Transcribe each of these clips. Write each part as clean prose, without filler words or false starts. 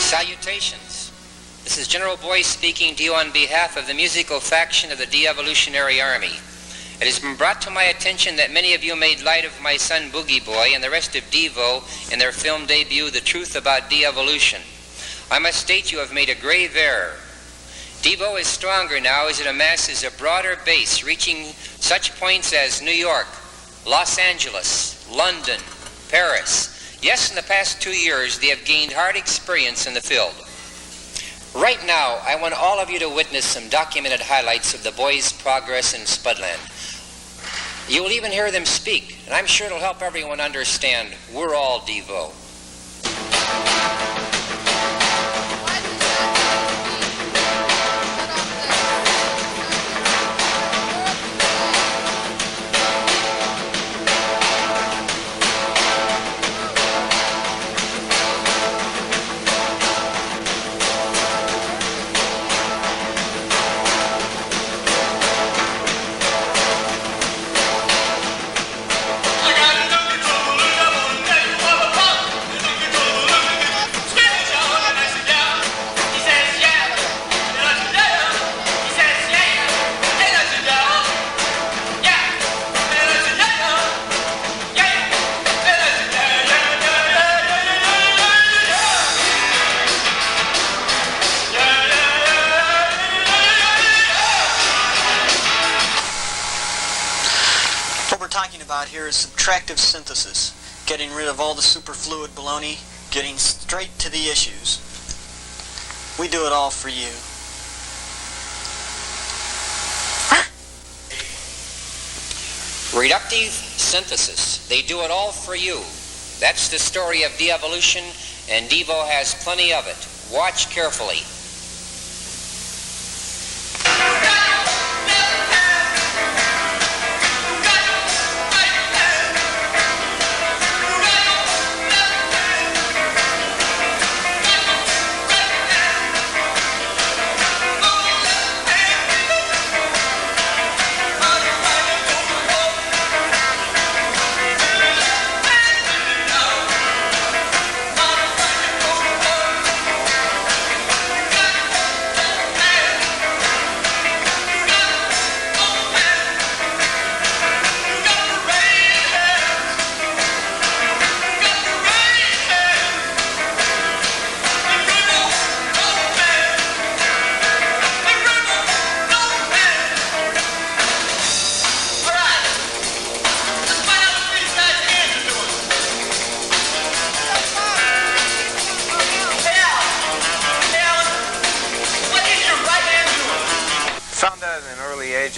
Salutations. This is General Boyce speaking to you on behalf of the musical faction of the De-Evolutionary Army. It has been brought to my attention that many of you made light of my son Boogie Boy and the rest of DEVO in their film debut, The Truth About De-Evolution. I must state you have made a grave error. DEVO is stronger now as it amasses a broader base, reaching such points as New York, Los Angeles, London, Paris. Yes, in the past 2 years, they have gained hard experience in the field. Right now, I want all of you to witness some documented highlights of the boys' progress in Spudland. You will even hear them speak, and I'm sure it'll help everyone understand we're all DEVO. Here is subtractive synthesis, getting rid of all the superfluid baloney, getting straight to the issues. We do it all for you. Reductive synthesis. They do it all for you. That's the story of de-evolution, and DEVO has plenty of it. Watch carefully.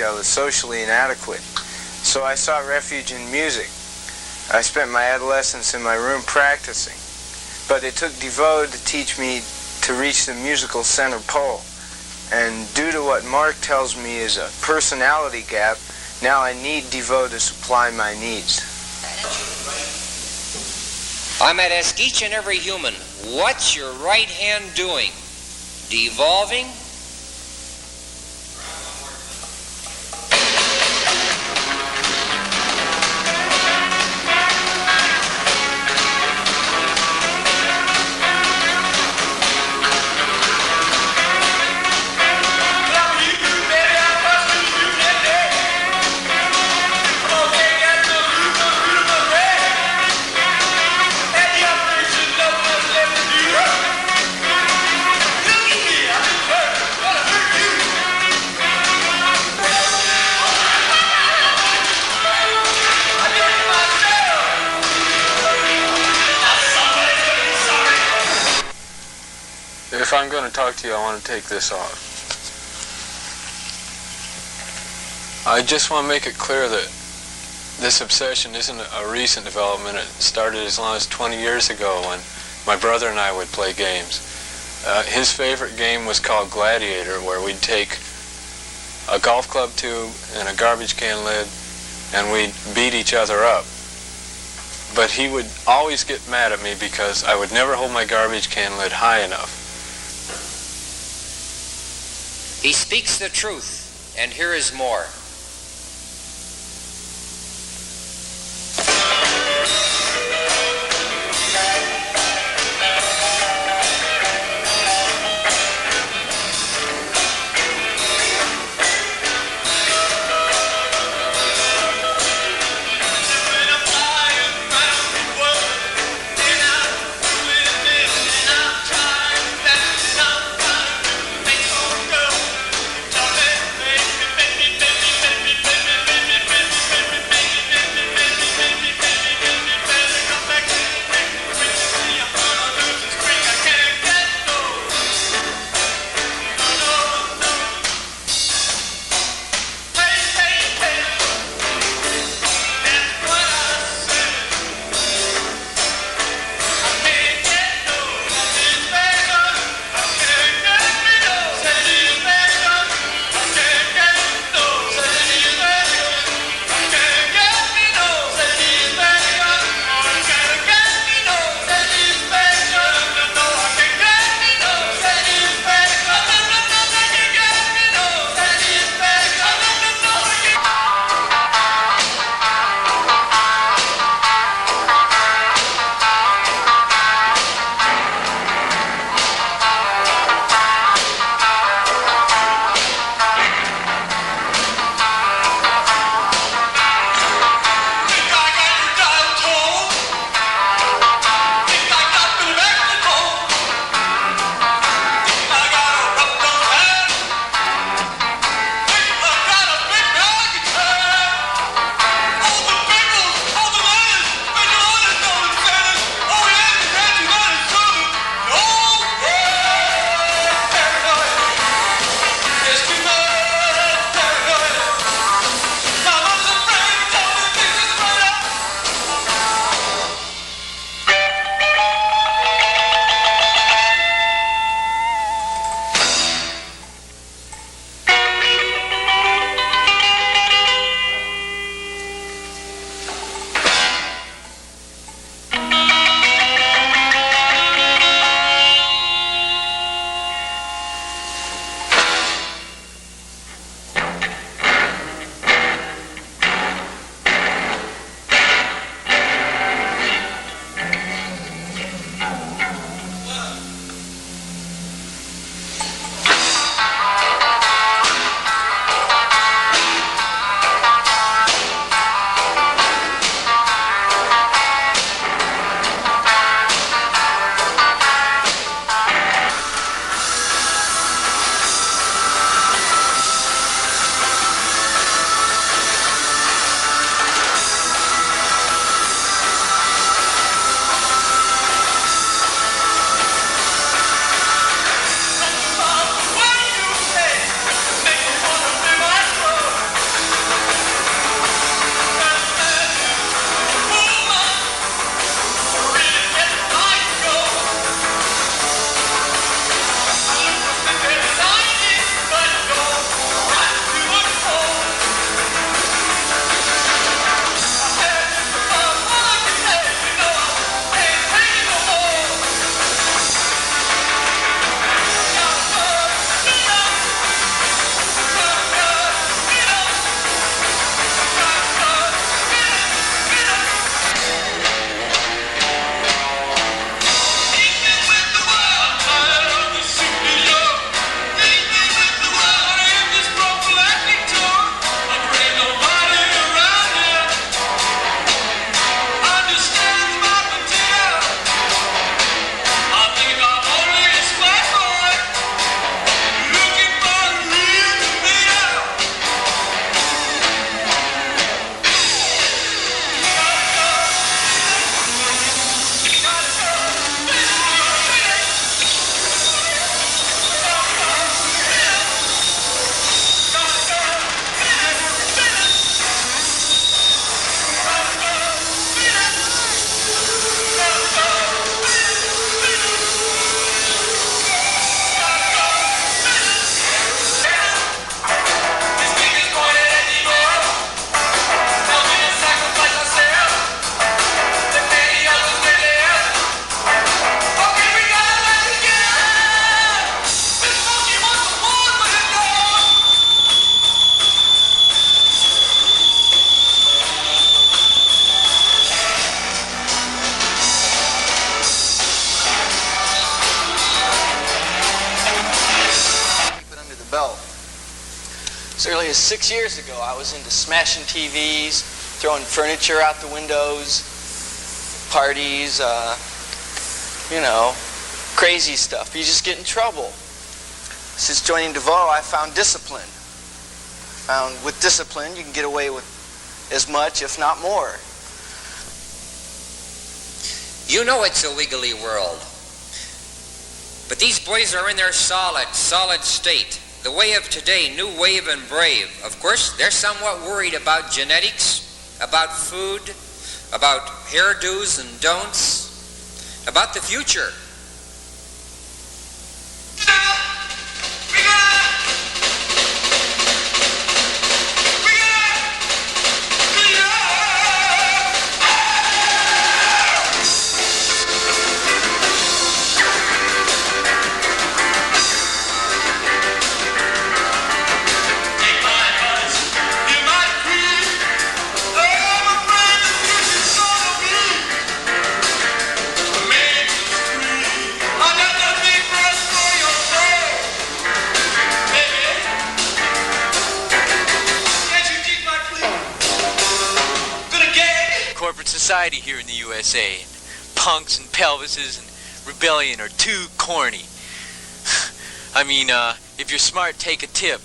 I was socially inadequate, so I sought refuge in music. I spent my adolescence in my room practicing, but it took DEVO to teach me to reach the musical center pole. And due to what Mark tells me is a personality gap, now I need DEVO to supply my needs. I might ask each and every human, what's your right hand doing? Devolving? If I'm going to talk to you, I want to take this off. I just want to make it clear that this obsession isn't a recent development. It started as long as 20 years ago when my brother and I would play games. His favorite game was called Gladiator, where we'd take a golf club tube and a garbage can lid and we'd beat each other up. But he would always get mad at me because I would never hold my garbage can lid high enough. He speaks the truth, and here is more. As early as 6 years ago, I was into smashing TVs, throwing furniture out the windows, parties, you know, crazy stuff. You just get in trouble. Since joining DEVO, I found discipline. Found with discipline, you can get away with as much, if not more. You know it's a wiggly world. But these boys are in their solid state. The way of today, new wave and brave. Of course, they're somewhat worried about genetics, about food, about hairdos and don'ts, about the future. Society here in the USA, and punks and pelvises and rebellion are too corny. I mean, if you're smart, take a tip.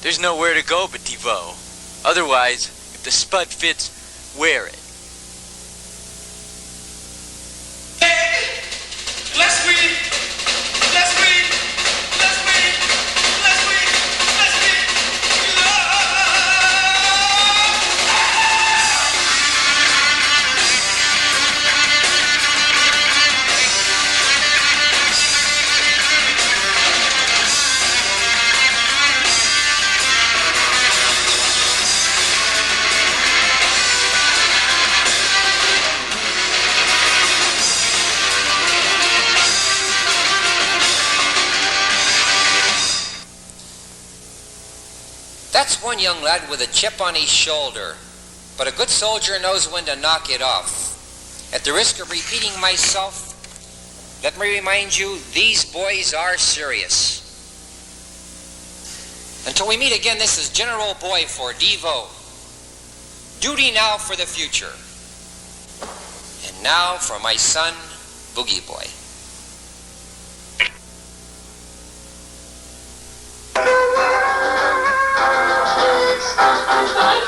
There's nowhere to go but DEVO. Otherwise, if the spud fits, wear it. That's one young lad with a chip on his shoulder, but a good soldier knows when to knock it off. At the risk of repeating myself, let me remind you, these boys are serious. Until we meet again, this is General Boy for DEVO. Duty now for the future. And now for my son, Boogie Boy.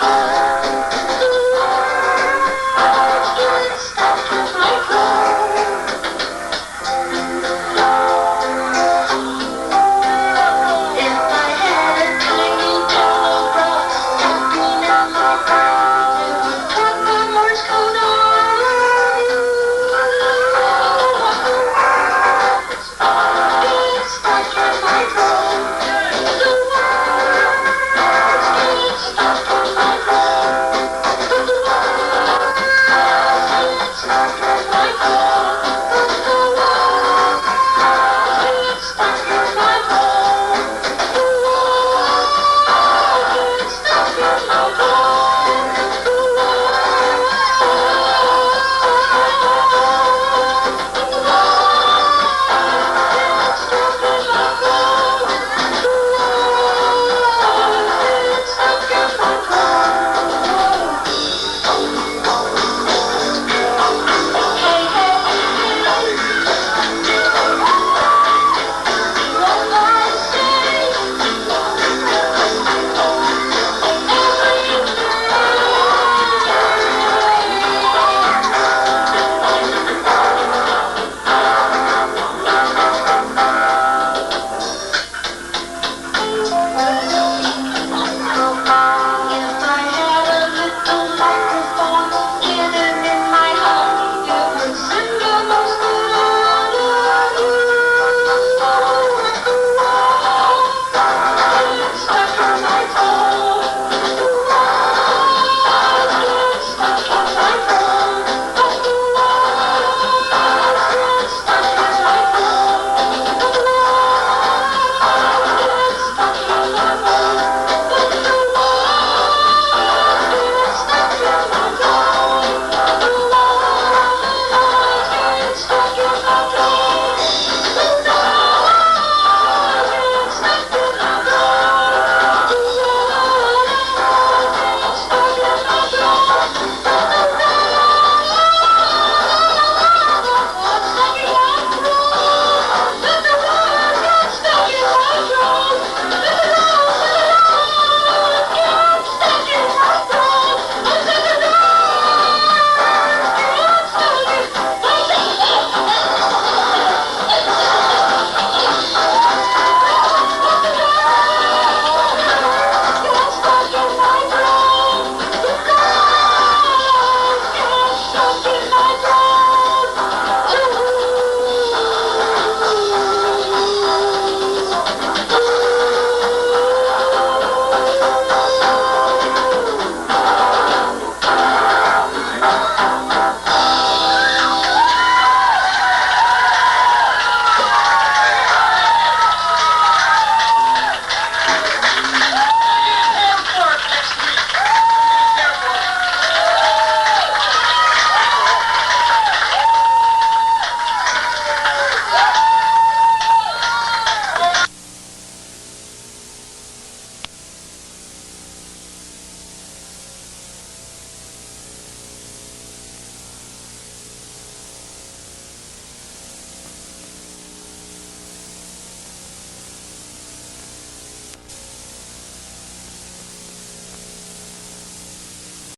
Oh,